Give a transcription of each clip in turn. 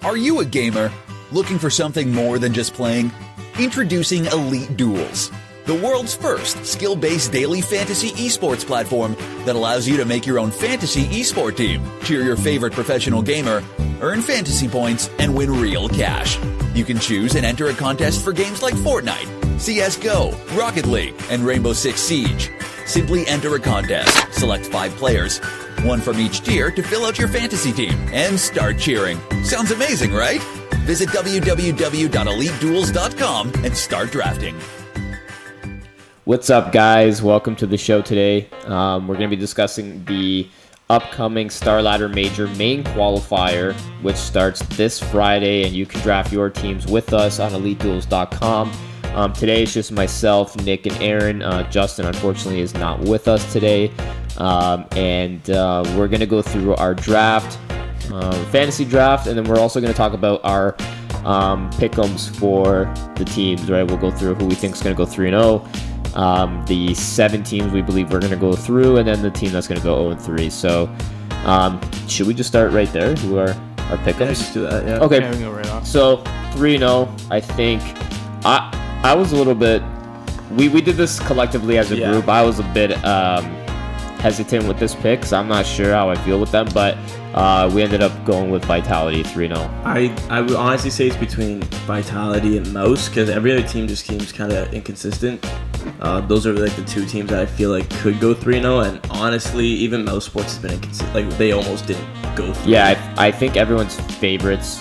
Are you a gamer looking for something more than just playing? Introducing EliteDuels, the world's first skill-based daily fantasy esports platform that allows you to make your own fantasy esport team, cheer your favorite professional gamer, earn fantasy points, and win real cash. You can choose and enter a contest for games like Fortnite, CSGO, Rocket League, and Rainbow Six Siege. Simply enter a contest, select 5 players, one from each tier to fill out your fantasy team, and start cheering. Sounds amazing, right? Visit www.eliteduels.com and start drafting. What's up, guys? Welcome to the show today. We're going to be discussing the upcoming Starladder Major main qualifier, which starts this Friday, and you can draft your teams with us on EliteDuels.com. Today it's just myself, Nick, and Aaron. Justin, unfortunately, is not with us today. And we're going to go through our draft, fantasy draft, and then we're also going to talk about our pick'ems for the teams, right? We'll go through who we think is going to go 3-0, the 7 teams we believe we're going to go through, and then the team that's going to go 0-3. So should we just start right there? Who are our pick'ems? Yeah, let's do that, yeah. Okay, yeah, we can go right off. So 3-0, I think. I was a little bit... We did this collectively as a group. I was a bit hesitant with this pick, so I'm not sure how I feel with them, but we ended up going with Vitality 3-0. I would honestly say it's between Vitality and Mouse, because every other team just seems kind of inconsistent. Those are like the 2 teams that I feel like could go 3-0, and honestly, even Mouse Sports has been inconsistent. Like, they almost didn't go 3-0. Yeah, I think everyone's favorites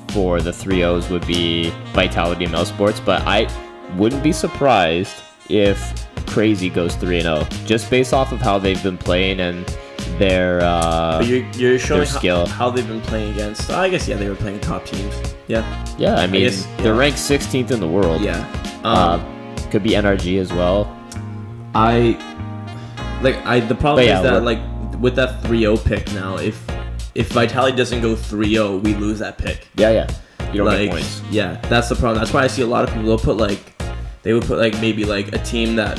for the 3-0s would be Vitality and Mouse Sports, but I wouldn't be surprised if chrisj goes 3-0, just based off of how they've been playing and their you're showing skill. How they've been playing against. I guess they were playing top teams. Yeah. I mean, they're ranked 16th in the world. Yeah. Could be NRG as well. The problem is that like with that 3-0 pick now, if Vitality doesn't go 3-0, we lose that pick. Yeah. You don't get points. Yeah, that's the problem. That's why I see a lot of people they would put maybe a team that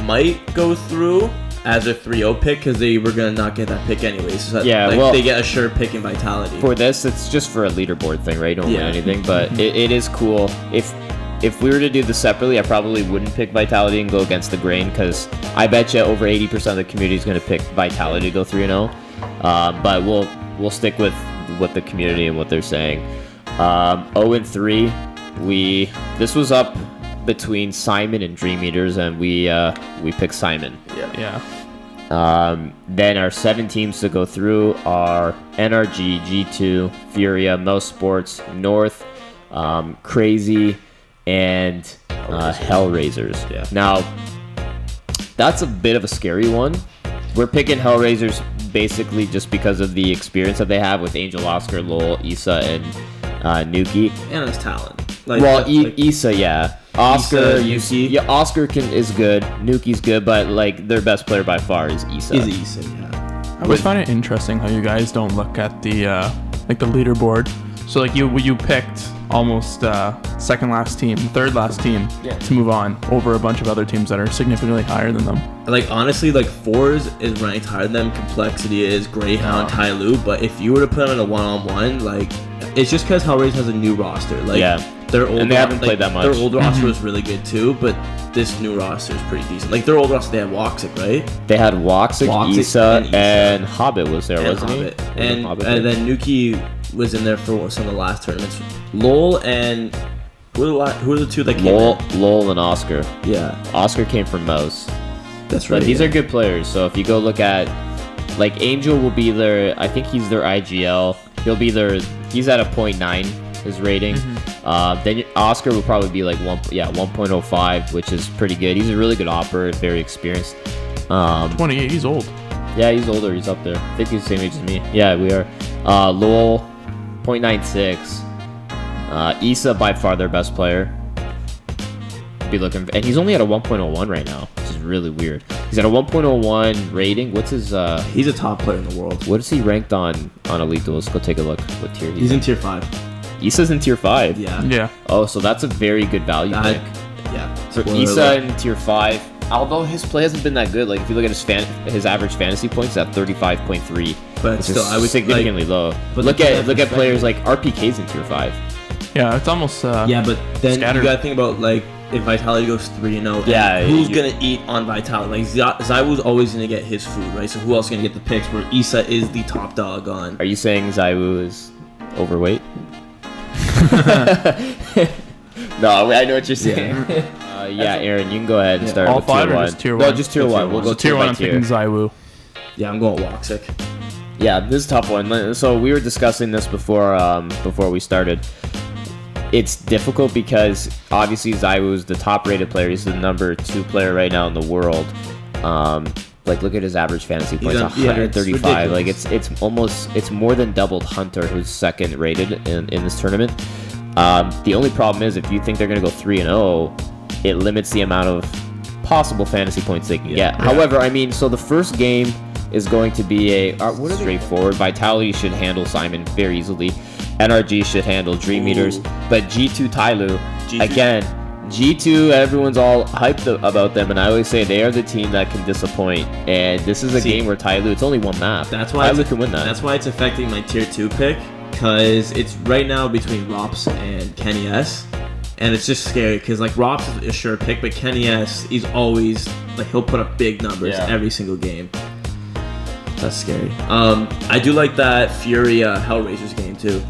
might go through as a 3-0 pick, because they were gonna not get that pick anyways. So they get a sure pick in Vitality. For this, it's just for a leaderboard thing, right? You don't win anything, but it is cool. If we were to do this separately, I probably wouldn't pick Vitality and go against the grain, because I bet you over 80% of the community is going to pick Vitality to go 3-0. But we'll stick with what the community and what they're saying. 0-3, this was up between Simon and Dream Eaters, and we picked Simon. Yeah. Then our 7 teams to go through are NRG, G2, Furia, Mouse Sports, North, chrisj, and Hellraisers. Yeah. Now, that's a bit of a scary one. We're picking Hellraisers basically just because of the experience that they have with Angel, Oscar, Lowell, ISSAA, and Nuki. And his talent. ISSAA, yeah. Oscar, Nuki. Yeah, Oscar is good. Nuki's good, but their best player by far is ISSAA. Yeah. I always find it interesting how you guys don't look at the the leaderboard. So you picked almost second last team, third last team to move on over a bunch of other teams that are significantly higher than them. Honestly, Fours is ranked higher than them. Complexity is Greyhound, Tyloo. But if you were to put them in a one-on-one, it's just because Hellraise has a new roster. Their old and they haven't played that much. Their old roster was really good too, but this new roster is pretty decent. Their old roster, they had woxic, right? They had woxic, ISSAA, and Hobbit was there, wasn't he? And then Nuki was in there for some of the last tournaments. Lowell and who are the 2 that came in? Lowell and Oscar. Yeah. Oscar came from Mouse. That's right. But these are good players. So if you go look at Angel will be their, I think he's their IGL. He's at a 0.9, his rating. Then Oscar will probably be 1.05, which is pretty good. He's a really good operator, very experienced. 28, he's old. Yeah, he's older. He's up there. I think he's the same age as me. Yeah, we are. Lowell, 0.96. ISSAA, by far their best player. And he's only at a 1.01 right now, which is really weird. He's at a 1.01 rating. What's his... He's a top player in the world. What is he ranked on EliteDuels? Let's go take a look. What tier he's in? Tier 5. ISSAA's in tier 5? Yeah. Oh, so that's a very good value pick. Yeah. So ISSAA in tier 5. although his play hasn't been that good, like if you look at his average fantasy points at 35.3, But still, I would significantly low. But look at players like RPK's in tier 5. Yeah, it's almost yeah, but then scattered. you gotta think about like if Vitality goes 3-0, who's gonna eat on Vitality? Like ZywOo's always gonna get his food, right? So who else is gonna get the picks? Where ISSAA is the top dog on. Are you saying ZywOo is overweight? No, I know what you're saying. Yeah, Aaron, you can go ahead and start all with 5 tier or 1. just tier 1? No, just tier 1. We'll go tier 1. I'm picking ZywOo. Yeah, I'm going woxic. Yeah, this is a tough one. So we were discussing this before we started. It's difficult because obviously ZywOo is the top-rated player. He's the number 2 player right now in the world. Like look at his average fantasy points, 135. Like it's more than doubled Hunter, who's second rated in this tournament. The only problem is if you think they're gonna go 3-0, it limits the amount of possible fantasy points they can get. However, I mean, so the first game is going to be straightforward. Vitality should handle Simon very easily. NRG should handle Dream Eaters, but G2 Tyloo, again, G2, everyone's all hyped about them, and I always say they are the team that can disappoint. And this is a game where Tyloo, it's only one map. That's why Tyloo can win that. That's why it's affecting my tier 2 pick, because it's right now between Rops and Kenny S. And it's just scary because like Rops is a sure pick, but Kenny S, he's always like he'll put up big numbers every single game. That's scary. I do like that Fury Hellraisers game too.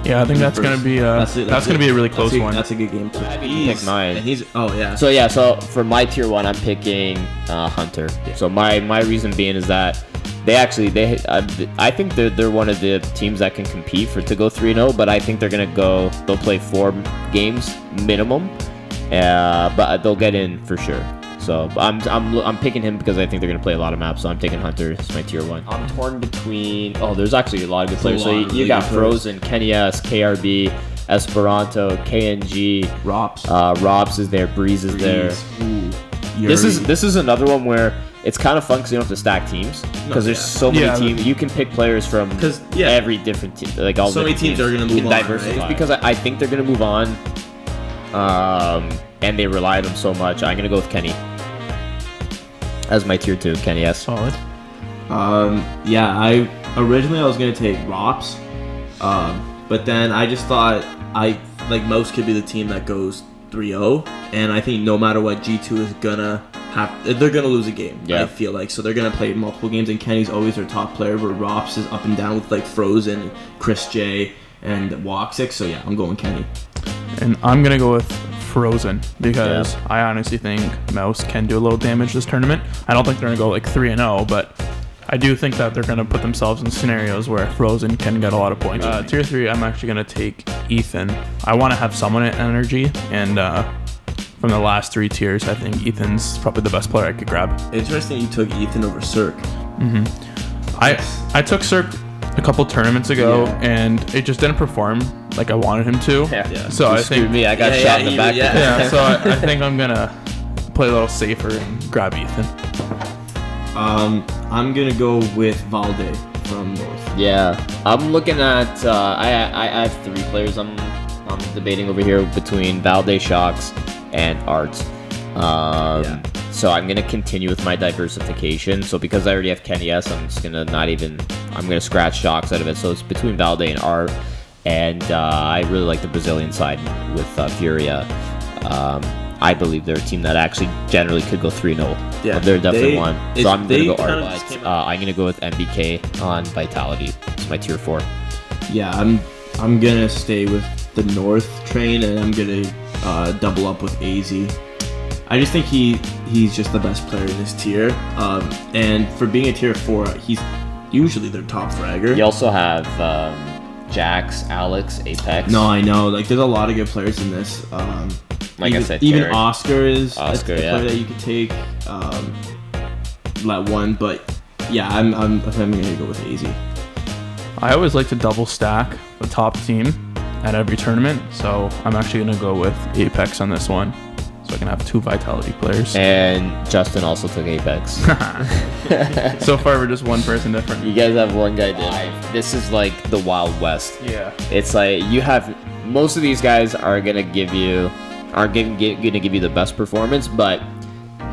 Yeah, I think that's gonna be that's gonna be a really close one. That's a good game too. I pick mine. And he's So for my tier 1, I'm picking Hunter. Yeah. So my reason being is that I think they're one of the teams that can compete to go 3-0, but I think they'll play 4 games minimum, but they'll get in for sure. So I'm picking him because I think they're gonna play a lot of maps. So I'm taking Hunter as my tier 1. I'm torn between. Oh, there's actually a lot of good players. So you got Frozen, Kenny S, KRB, Esperanto, KNG, Rops. Rops is there, Breeze is there. This is another one where it's kind of fun because you don't have to stack teams because there's so many teams. You can pick players from every different team, like all so many teams are gonna move on. Diversify. Right? Because I think they're gonna move on, and they rely on them so much. I'm gonna go with Kenny as my tier 2. Kenny S. Solid. I originally was gonna take Rops, but then I just thought most could be the team that goes 3-0, and I think no matter what, G2 is gonna they're gonna lose a game. I feel like so they're gonna play multiple games, and Kenny's always their top player, but Rops is up and down with like Frozen, chrisj, and woxic. So yeah, I'm going Kenny. And I'm gonna go with Frozen because I honestly think Mouse can do a little damage this tournament. I don't think they're gonna go like 3-0, but I do think that they're gonna put themselves in scenarios where Frozen can get a lot of points. Tier 3, I'm actually gonna take Ethan. I want to have someone at energy, and from the last 3 tiers, I think Ethan's probably the best player I could grab. Interesting you took Ethan over Cirque. I took Cirque a couple tournaments ago, and it just didn't perform like I wanted him to. So I think I got shot in the back. So I think I'm gonna play a little safer and grab Ethan. I'm gonna go with Valde from North. Yeah, I'm looking at. I have 3 players. I'm debating over here between Valde, Shocks, and Art. So I'm gonna continue with my diversification. So because I already have Kenny S, I'm just gonna I'm gonna scratch Shocks out of it. So it's between Valde and Art, and I really like the Brazilian side with Furia. I believe they're a team that actually generally could go 3-0. Yeah, they're definitely one. So I'm gonna go Art. I'm gonna go with MBK on Vitality. It's my tier 4. Yeah, I'm gonna stay with the North train, and I'm gonna double up with aizy. I just think he's just the best player in his tier. And for being a tier 4, he's usually their top fragger. You also have Jax, Alex, Apex. No, I know. Like, there's a lot of good players in this. Like I said, even Oscar is a player that you could take. That one, but yeah, I'm gonna go with aizy. I always like to double stack the top team at every tournament, so I'm actually gonna go with Apex on this one, so I can have 2 Vitality players. And Justin also took Apex. So far, we're just one person different. You guys have one guy different. This is like the Wild West. Yeah. It's like you have most of these guys are gonna give you the best performance, but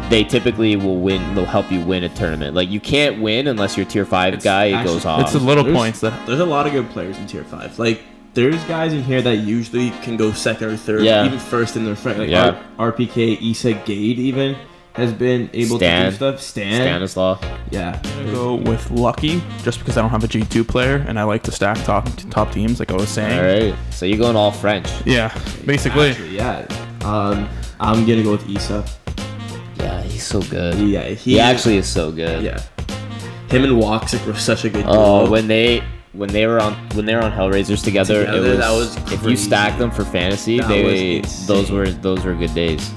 they typically will win. They'll help you win a tournament. Like, you can't win unless you're tier 5 guy. It goes off. It's the little points that there's a lot of good players in tier 5. Like, there's guys in here that usually can go second or third, even first in their friend. Like RPK, ISSAA, Gade even has been able to do stuff. Stanislaw. Yeah. I'm gonna go with Lucky, just because I don't have a G2 player and I like to stack top teams, like I was saying. All right. So you're going all French. Yeah, basically. Actually, yeah. I'm gonna go with ISSAA. Yeah, he's so good. Yeah, he actually is so good. Yeah. Him and Woxic were such a good duo. Oh, when they were on Hellraisers together, that was if you stack them for fantasy, those were good days.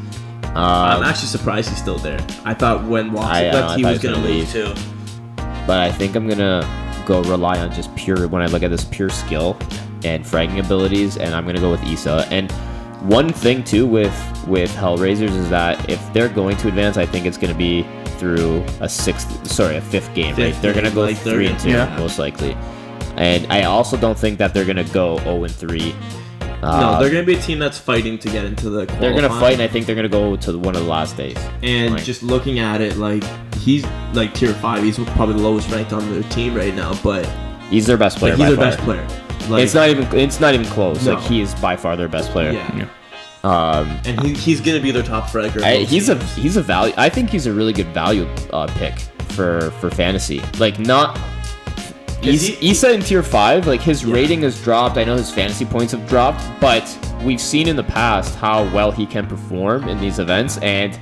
I'm actually surprised he's still there. I thought when Woxic left, he was gonna leave too. But I think I'm gonna go rely on just pure, when I look at this, pure skill and fragging abilities, and I'm gonna go with ISSAA. And one thing too with Hellraisers is that if they're going to advance, I think it's gonna be through a fifth game. Right? They're gonna go like 3-2 most likely. And I also don't think that they're gonna go 0-3. No, they're going to be a team that's fighting to get into the qualifying. They're going to fight, and I think they're going to go to one of the last days. And just looking at it, like, he's like tier 5. He's probably the lowest ranked on their team right now, but he's their best player. He's their best player. Like, it's not even close. No. Like, he is by far their best player. Yeah. And he's going to be their top fragger. He's a value. I think he's a really good value pick for fantasy. Like, not. ISSAA in tier 5, like, his rating has dropped. I know his fantasy points have dropped, but we've seen in the past how well he can perform in these events, and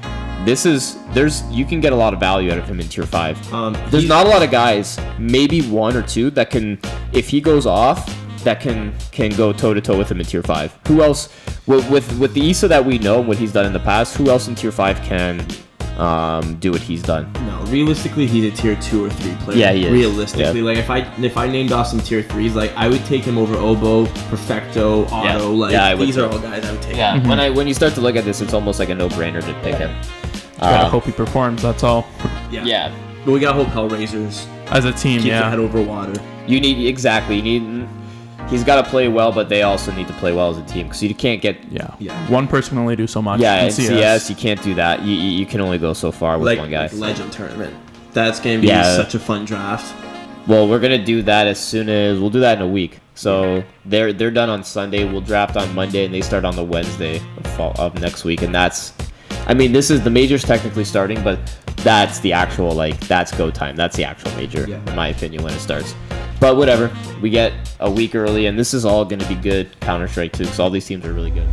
you can get a lot of value out of him in tier 5. There's not a lot of guys, maybe one or two, that can, if he goes off, that can go toe to toe with him in tier 5. Who else with the ISSAA that we know and what he's done in the past? Who else in tier 5 can do what he's done? No, realistically, he's a tier 2 or 3 player. Yeah, he is. Realistically, like if I named off some tier 3s, like I would take him over Obo, Perfecto, Otto. These are all guys I would take. Yeah, when you start to look at this, it's almost like a no-brainer to pick him. Gotta hope he performs. That's all. Yeah. But we gotta hope Hellraisers as a team keep their head over water. He's got to play well, but they also need to play well as a team, because you can't get... One person can only do so much. Yeah, in CS, you can't do that. You can only go so far with one guy. Like Legend Tournament. That's going to be such a fun draft. Well, we're going to do that we'll do that in a week. So they're done on Sunday. We'll draft on Monday, and they start on the Wednesday of next week. And that's... I mean, this is the major's technically starting, but that's the actual, that's go time. That's the actual major, in my opinion, when it starts. But whatever, we get a week early, and this is all going to be good Counter-Strike too, because all these teams are really good.